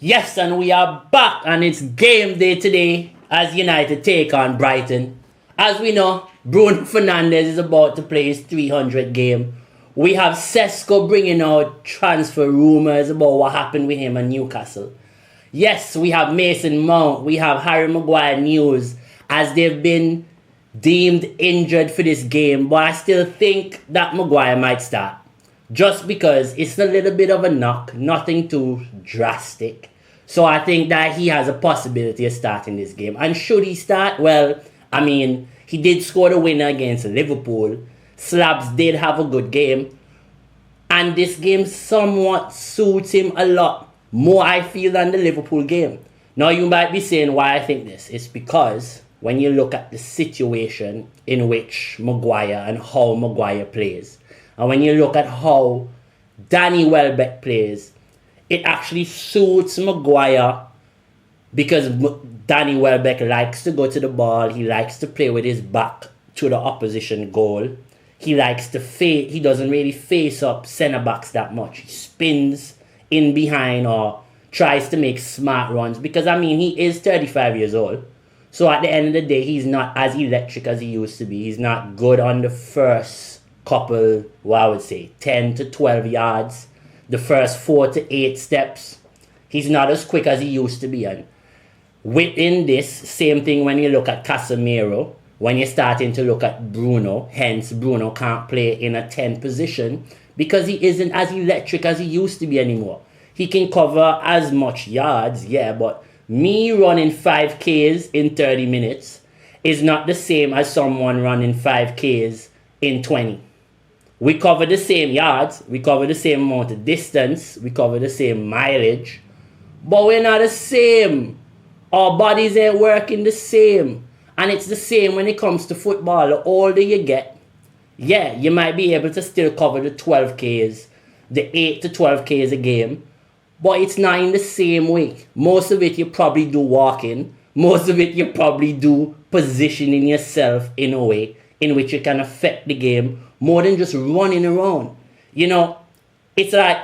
Yes, and we are back, and it's game day today as United take on Brighton. As we know, Bruno Fernandes is about to play his 300th game. We have Sesko bringing out transfer rumours about what happened with him at Newcastle. Yes, we have Mason Mount, we have Harry Maguire news as they've been deemed injured for this game, but I still think that Maguire might start. Just because it's a little bit of a knock, nothing too drastic. So I think that he has a possibility of starting this game. And should he start? Well, I mean, he did score the winner against Liverpool. Slabs did have a good game. And this game somewhat suits him a lot more, I feel, than the Liverpool game. Now, you might be saying why I think this. It's because when you look at the situation in which Maguire and how Maguire plays, and when you look at how Danny Welbeck plays, it actually suits Maguire because Danny Welbeck likes to go to the ball. He likes to play with his back to the opposition goal. He likes to he doesn't really face up centre backs that much. He spins in behind or tries to make smart runs because, I mean, he is 35 years old. So at the end of the day, he's not as electric as he used to be. He's not good on the first couple, well, I would say 10 to 12 yards, the first 4 to 8 steps. He's not as quick as he used to be. And within this, same thing when you look at Casemiro, when you're starting to look at Bruno, hence Bruno can't play in a 10 position because he isn't as electric as he used to be anymore. He can cover as much yards, yeah, but me running 5Ks in 30 minutes is not the same as someone running 5Ks in 20. We cover the same yards, we cover the same amount of distance, we cover the same mileage, but we're not the same. Our bodies ain't working the same. And it's the same when it comes to football. The older you get, yeah, you might be able to still cover the 12Ks, the 8 to 12Ks a game, but it's not in the same way. Most of it you probably do walking, most of it you probably do positioning yourself in a way in which you can affect the game more than just running around. You know, it's like,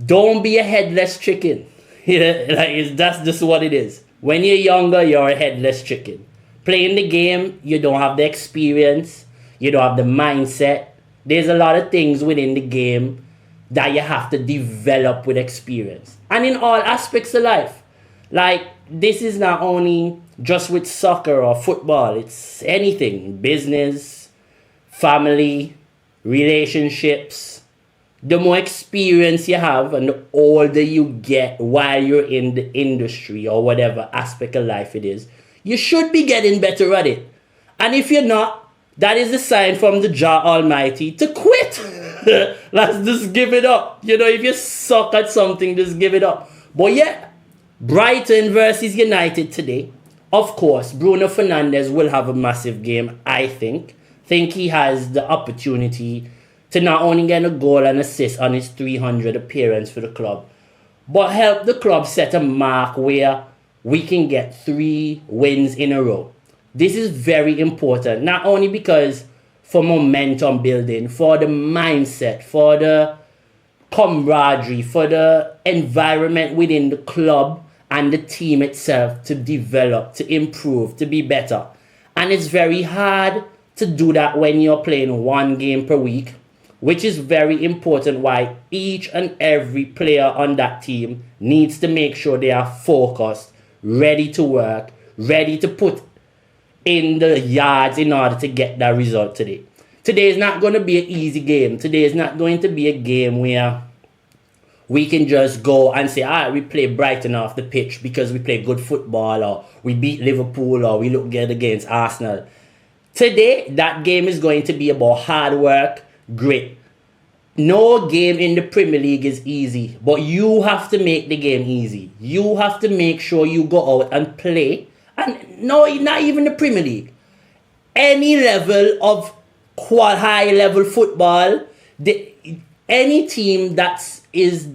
don't be a headless chicken. That's just what it is. When you're younger, you're a headless chicken. Playing the game, you don't have the experience, you don't have the mindset. There's a lot of things within the game that you have to develop with experience. And in all aspects of life. Like, this is not only just with soccer or football, it's anything. Business, family, relationships. The more experience you have and the older you get while you're in the industry or whatever aspect of life it is, you should be getting better at it. And if you're not, that is a sign from the Jah Almighty to quit. Let's just give it up. You know, if you suck at something, just give it up. But yeah, Brighton versus United today. Of course, Bruno Fernandes will have a massive game, I think. Think he has the opportunity to not only get a goal and assist on his 300 appearance for the club, but help the club set a mark where we can get 3 wins in a row. This is very important, not only because for momentum building, for the mindset, for the camaraderie, for the environment within the club and the team itself to develop, to improve, to be better. And it's very hard to do that when you're playing 1 game per week, which is very important why each and every player on that team needs to make sure they are focused, ready to work, ready to put in the yards in order to get that result today. Today is not going to be an easy game. Today is not going to be a game where we can just go and say, all right, we play Brighton off the pitch because we play good football, or we beat Liverpool, or we look good against Arsenal. Today, that game is going to be about hard work, grit. No game in the Premier League is easy, but you have to make the game easy. You have to make sure you go out and play. And no, not even the Premier League. Any level of high level football, any team that is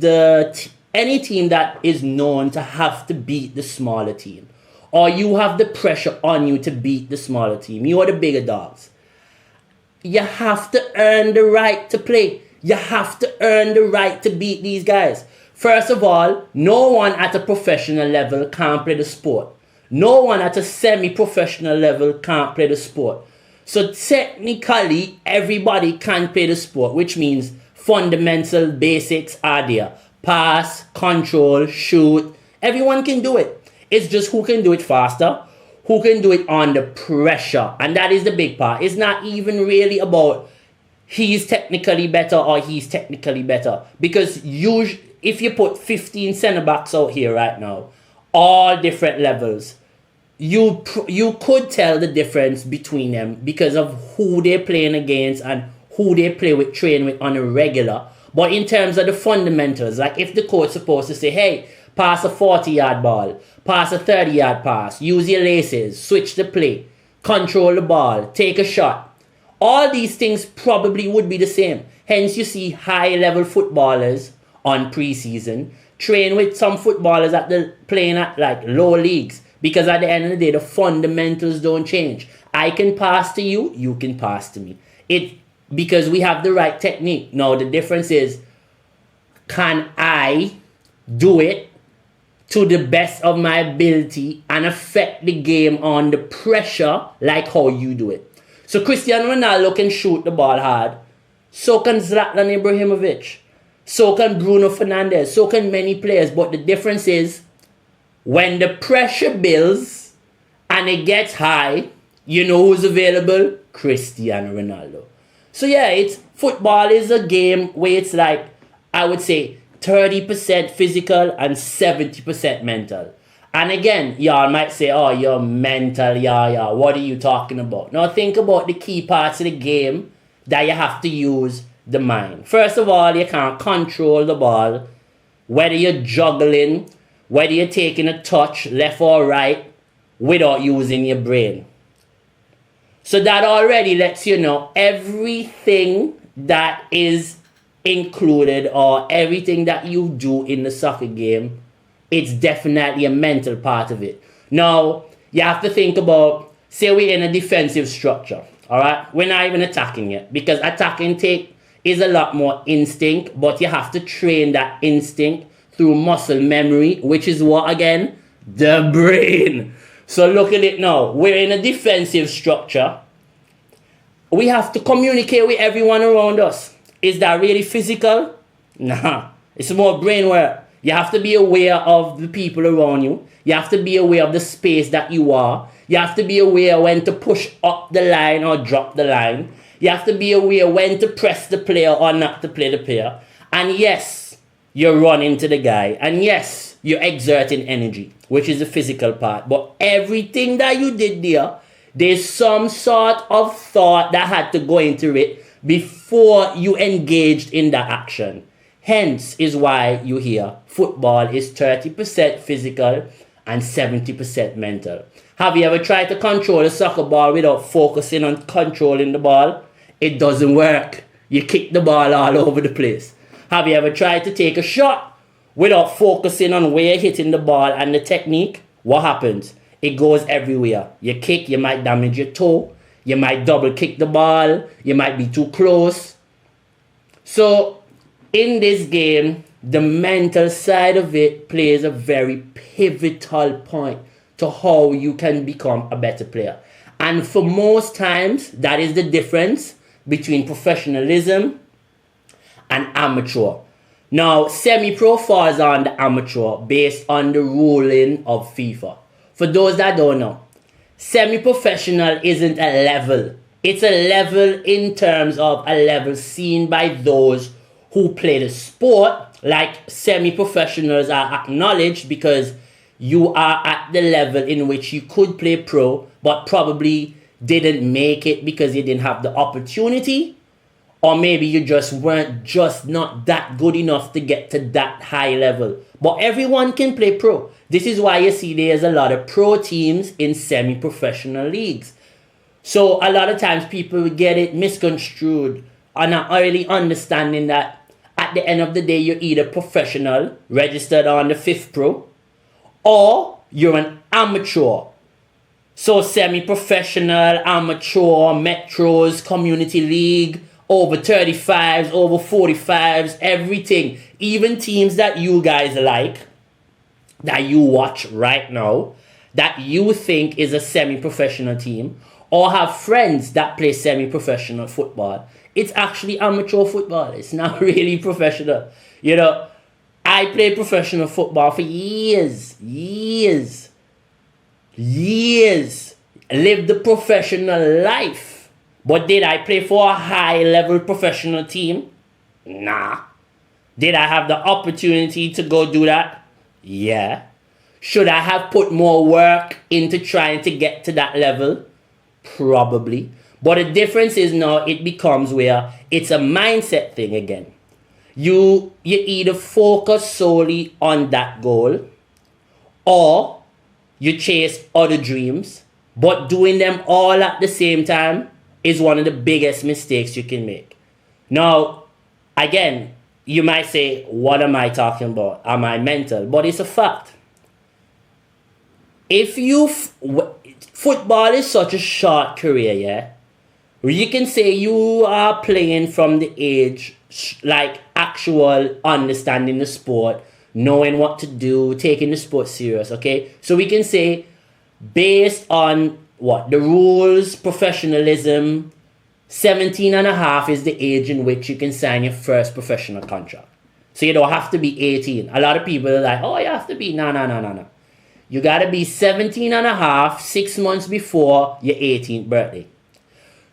known to have to beat the smaller team, or you have the pressure on you to beat the smaller team, you are the bigger dogs. You have to earn the right to play. You have to earn the right to beat these guys. First of all, no one at a professional level can't play the sport. No one at a semi-professional level can't play the sport. So technically, everybody can play the sport, which means fundamental basics are there. Pass, control, shoot. Everyone can do it. It's just who can do it faster, who can do it under pressure. And that is the big part. It's not even really about he's technically better or he's technically better. Because if you put 15 centre-backs out here right now, all different levels, you could tell the difference between them because of who they're playing against and who they train with on a regular. But in terms of the fundamentals, like if the coach's supposed to say, hey, pass a 40-yard ball, pass a 30-yard pass, use your laces, switch the play, control the ball, take a shot. All these things probably would be the same. Hence, you see high-level footballers on preseason train with some footballers playing at like lower leagues. Because at the end of the day, the fundamentals don't change. I can pass to you, you can pass to me. Because we have the right technique. Now, the difference is, can I do it to the best of my ability and affect the game on the pressure like how you do it? So Cristiano Ronaldo can shoot the ball hard. So can Zlatan Ibrahimovic. So can Bruno Fernandes. So can many players. But the difference is, when the pressure builds and it gets high, you know who's available? Cristiano Ronaldo. So yeah, football is a game where it's like, I would say, 30% physical and 70% mental. And again, y'all might say, oh, you're mental, yeah, what are you talking about? Now think about the key parts of the game that you have to use the mind. First of all, you can't control the ball, whether you're juggling, whether you're taking a touch left or right without using your brain. So that already lets you know everything that is included or everything that you do in the soccer game, it's definitely a mental part of it. Now, you have to think about, say we're in a defensive structure, all right? We're not even attacking yet because attacking is a lot more instinct, but you have to train that instinct through muscle memory, which is what again? The brain. So look at it now. We're in a defensive structure. We have to communicate with everyone around us. Is that really physical? Nah. It's more brain work. You have to be aware of the people around you. You have to be aware of the space that you are. You have to be aware when to push up the line or drop the line. You have to be aware when to press the player or not to play the player. And yes, you're running to the guy. And yes, you're exerting energy, which is the physical part. But everything that you did there's some sort of thought that had to go into it before you engaged in that action. Hence is why you hear football is 30% physical and 70% mental. Have you ever tried to control a soccer ball without focusing on controlling the ball? It doesn't work. You kick the ball all over the place. Have you ever tried to take a shot without focusing on where you're hitting the ball and the technique? What happens? It goes everywhere. You kick, you might damage your toe. You might double kick the ball. You might be too close. So, in this game, the mental side of it plays a very pivotal point to how you can become a better player. And for most times, that is the difference between professionalism and amateur. Now, semi-pro falls on the amateur based on the ruling of FIFA. For those that don't know, semi-professional isn't a level. It's a level in terms of a level seen by those who play the sport. Like semi-professionals are acknowledged because you are at the level in which you could play pro, but probably didn't make it because you didn't have the opportunity. Or maybe you weren't not that good enough to get to that high level. But everyone can play pro. This is why you see there's a lot of pro teams in semi-professional leagues. So a lot of times people get it misconstrued or not really understanding that at the end of the day, you're either professional, registered on the 5th Pro, or you're an amateur. So semi-professional, amateur, metros, community league, over 35s, over 45s, everything. Even teams that you guys like, that you watch right now, that you think is a semi-professional team, or have friends that play semi-professional football, it's actually amateur football. It's not really professional. You know, I played professional football for years. Lived the professional life. But did I play for a high-level professional team? Nah. Did I have the opportunity to go do that? Yeah. Should I have put more work into trying to get to that level? Probably. But the difference is now it becomes where it's a mindset thing again. You either focus solely on that goal, or you chase other dreams, but doing them all at the same time is one of the biggest mistakes you can make. Now, again, you might say, what am I talking about? Am I mental? But it's a fact. If you football is such a short career, yeah. You can say you are playing from the age, like actual understanding the sport, knowing what to do, taking the sport serious, okay? So we can say, based on what? The rules, professionalism, 17 and a half is the age in which you can sign your first professional contract. So you don't have to be 18. A lot of people are like, oh, you have to be, no. You gotta be 17 and a half, 6 months before your 18th birthday.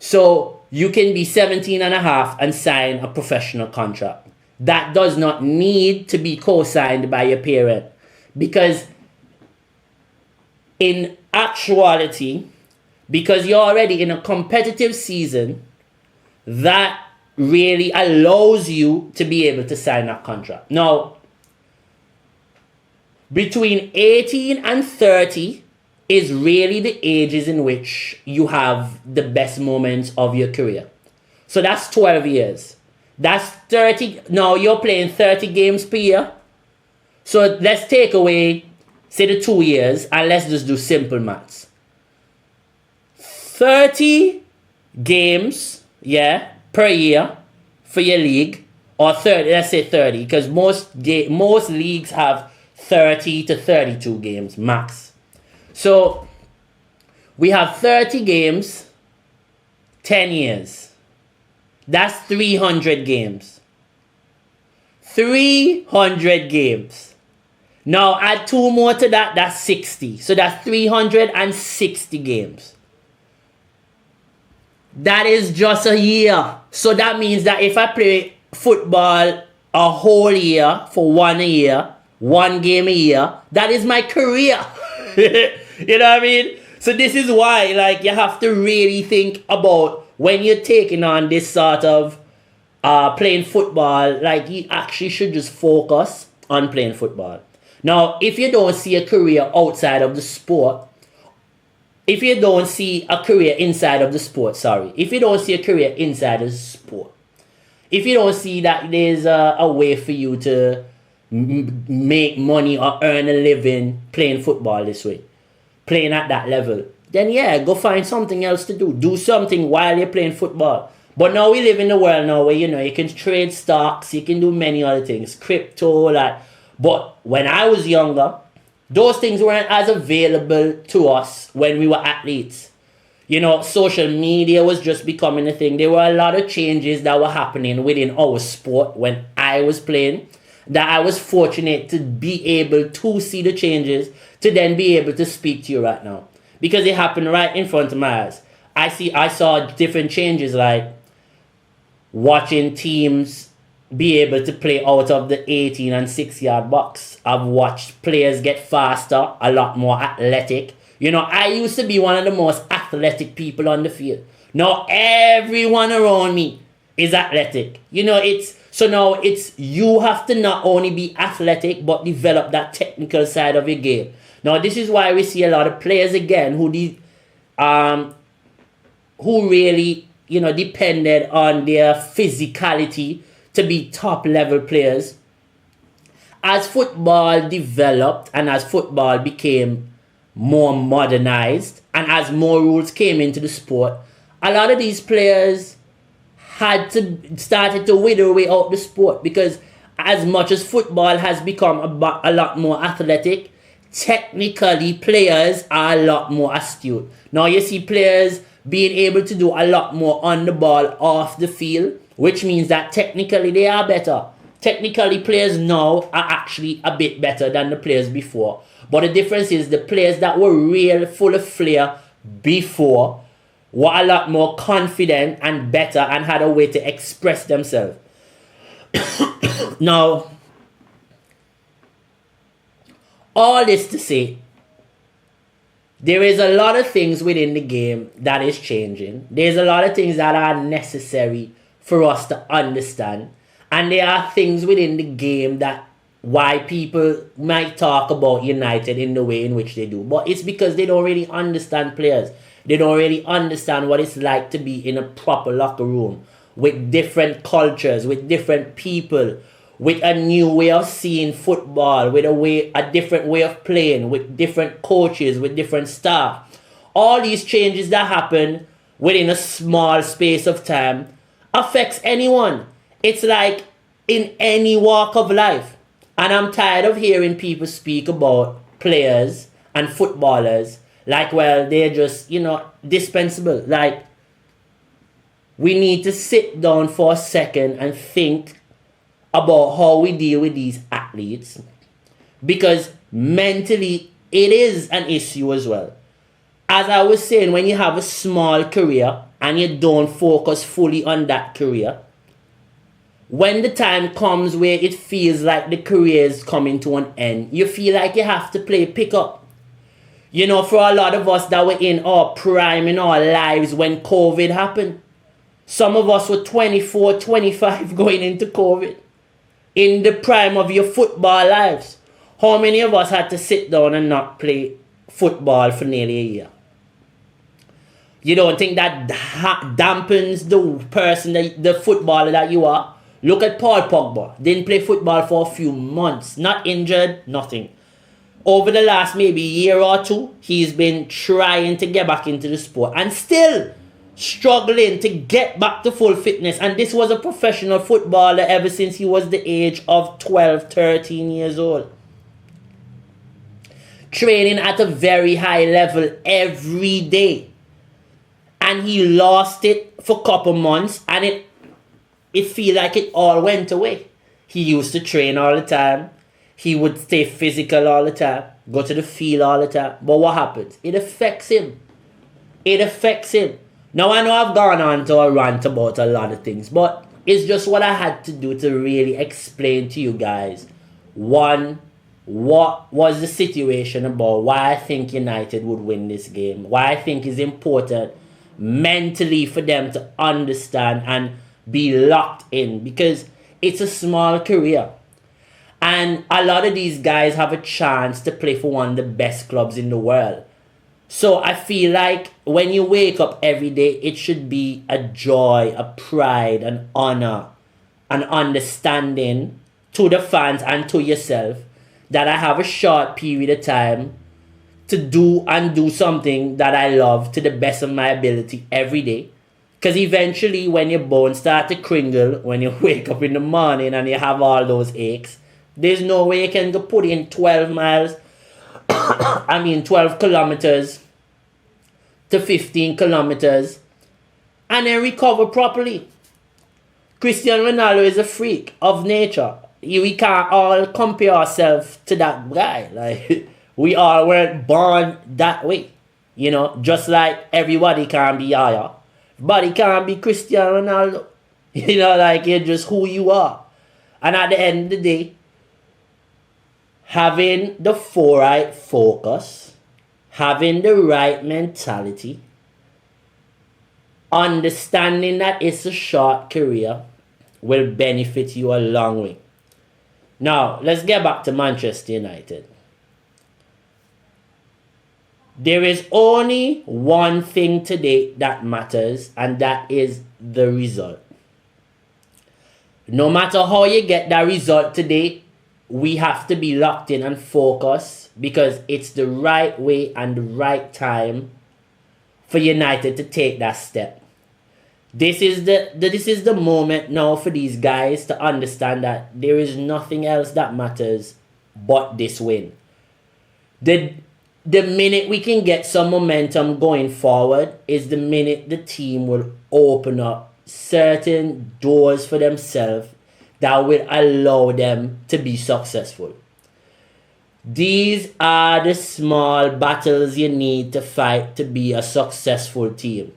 So you can be 17 and a half and sign a professional contract. That does not need to be co-signed by your parent. Because in actuality, because you're already in a competitive season, that really allows you to be able to sign that contract. Now, between 18 and 30 is really the ages in which you have the best moments of your career. So that's 12 years. That's 30. Now you're playing 30 games per year. So let's take away, say, the 2 years, and let's just do simple maths. 30 games, yeah, per year for your league, or 30, let's say 30, because most leagues have 30 to 32 games max. So we have 30 games, 10 years. That's 300 games. 300 games. Now add 2 more to that, that's 60. So that's 360 games. That is just a year. So that means that if I play football a whole year for 1 year, 1 game a year, that is my career. You know what I mean? So this is why, like, you have to really think about when you're taking on this sort of playing football, like, you actually should just focus on playing football. Now, if you don't see a career outside of the sport, if you don't see a career inside of the sport, if you don't see a career inside of the sport, if you don't see that there's a way for you to make money or earn a living playing football this way, playing at that level, then yeah, go find something else to do. Do something while you're playing football. But now we live in a world now where, you know, you can trade stocks, you can do many other things, crypto, like. But when I was younger, those things weren't as available to us when we were athletes. You know, social media was just becoming a thing. There were a lot of changes that were happening within our sport when I was playing, that I was fortunate to be able to see the changes, to then be able to speak to you right now. Because it happened right in front of my eyes. I saw different changes, like watching teams be able to play out of the 18 and 6-yard box. I've watched players get faster, a lot more athletic. You know, I used to be one of the most athletic people on the field. Now everyone around me is athletic. You know, now you have to not only be athletic, but develop that technical side of your game. Now this is why we see a lot of players again who really, you know, depended on their physicality to be top level players. As football developed and as football became more modernized and as more rules came into the sport, a lot of these players started to wither away out the sport, because as much as football has become a lot more athletic, technically players are a lot more astute. Now you see players being able to do a lot more on the ball, off the field, which means that technically they are better. Technically players now are actually a bit better than the players before. But the difference is the players that were real, full of flair before were a lot more confident and better and had a way to express themselves. Now, all this to say, there is a lot of things within the game that is changing. There's a lot of things that are necessary for us to understand. And there are things within the game that why people might talk about United in the way in which they do. But it's because they don't really understand players. They don't really understand what it's like to be in a proper locker room with different cultures, with different people, with a new way of seeing football, with a different way of playing, with different coaches, with different staff. All these changes that happen within a small space of time affects anyone. It's like in any walk of life. And I'm tired of hearing people speak about players and footballers like, well, they're just, dispensable. Like, we need to sit down for a second and think about how we deal with these athletes, because mentally it is an issue as well. As I was saying, when you have a small career and you don't focus fully on that career, when the time comes where it feels like the career is coming to an end, you feel like you have to play pickup. For a lot of us that were in our prime in our lives when COVID happened, some of us were 24, 25 going into COVID, in the prime of your football lives. How many of us had to sit down and not play football for nearly a year? You don't think that dampens the person, the footballer that you are? Look at Paul Pogba. Didn't play football for a few months. Not injured, nothing. Over the last maybe year or two, he's been trying to get back into the sport and still struggling to get back to full fitness. And this was a professional footballer ever since he was the age of 12, 13 years old. Training at a very high level every day. And he lost it for a couple months, and it feel like it all went away. He used to train all the time. He would stay physical all the time, go to the field all the time. But what happens? It affects him. It affects him. Now, I know I've gone on to a rant about a lot of things, but it's just what I had to do to really explain to you guys. One, what was the situation about, why I think United would win this game, why I think it's important mentally for them to understand and be locked in, because it's a small career. And a lot of these guys have a chance to play for one of the best clubs in the world. So I feel like when you wake up every day, it should be a joy, a pride, an honor, an understanding to the fans and to yourself that I have a short period of time to do something that I love to the best of my ability every day. Because eventually when your bones start to crinkle, when you wake up in the morning and you have all those aches, there's no way you can go put in 12 miles, 12 kilometers to 15 kilometers and then recover properly. Cristiano Ronaldo is a freak of nature. We can't all compare ourselves to that guy. Like, we all weren't born that way. Just like everybody can be Yaya, but he can't be Cristiano Ronaldo. Like, you're just who you are. And at the end of the day, having the right focus, having the right mentality, understanding that it's a short career will benefit you a long way. Now, let's get back to Manchester United. There is only one thing today that matters, and that is the result. No matter how you get that result today, we have to be locked in and focused, because it's the right way and the right time for United to take that step. This is the moment now for these guys to understand that there is nothing else that matters but this win. The minute we can get some momentum going forward is the minute the team will open up certain doors for themselves that will allow them to be successful. These are the small battles you need to fight to be a successful team.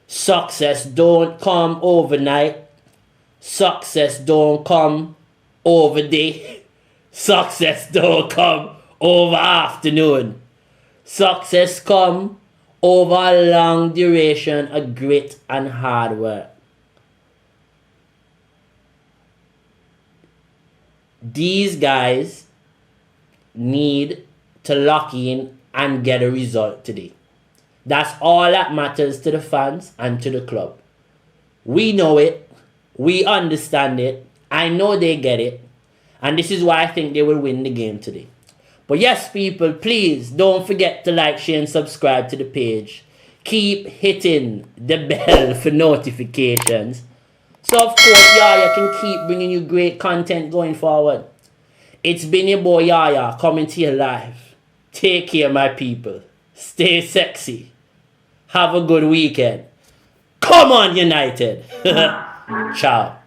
Success don't come overnight. Success don't come over day. Success don't come over afternoon. Success come over a long duration of grit and hard work. These guys need to lock in and get a result today. That's all that matters to the fans and to the club. We know it. We understand it. I know they get it. And this is why I think they will win the game today. But yes, people, please don't forget to like, share, and subscribe to the page. Keep hitting the bell for notifications. So, of course, Yaya can keep bringing you great content going forward. It's been your boy Yaya coming to you live. Take care, my people. Stay sexy. Have a good weekend. Come on, United. Ciao.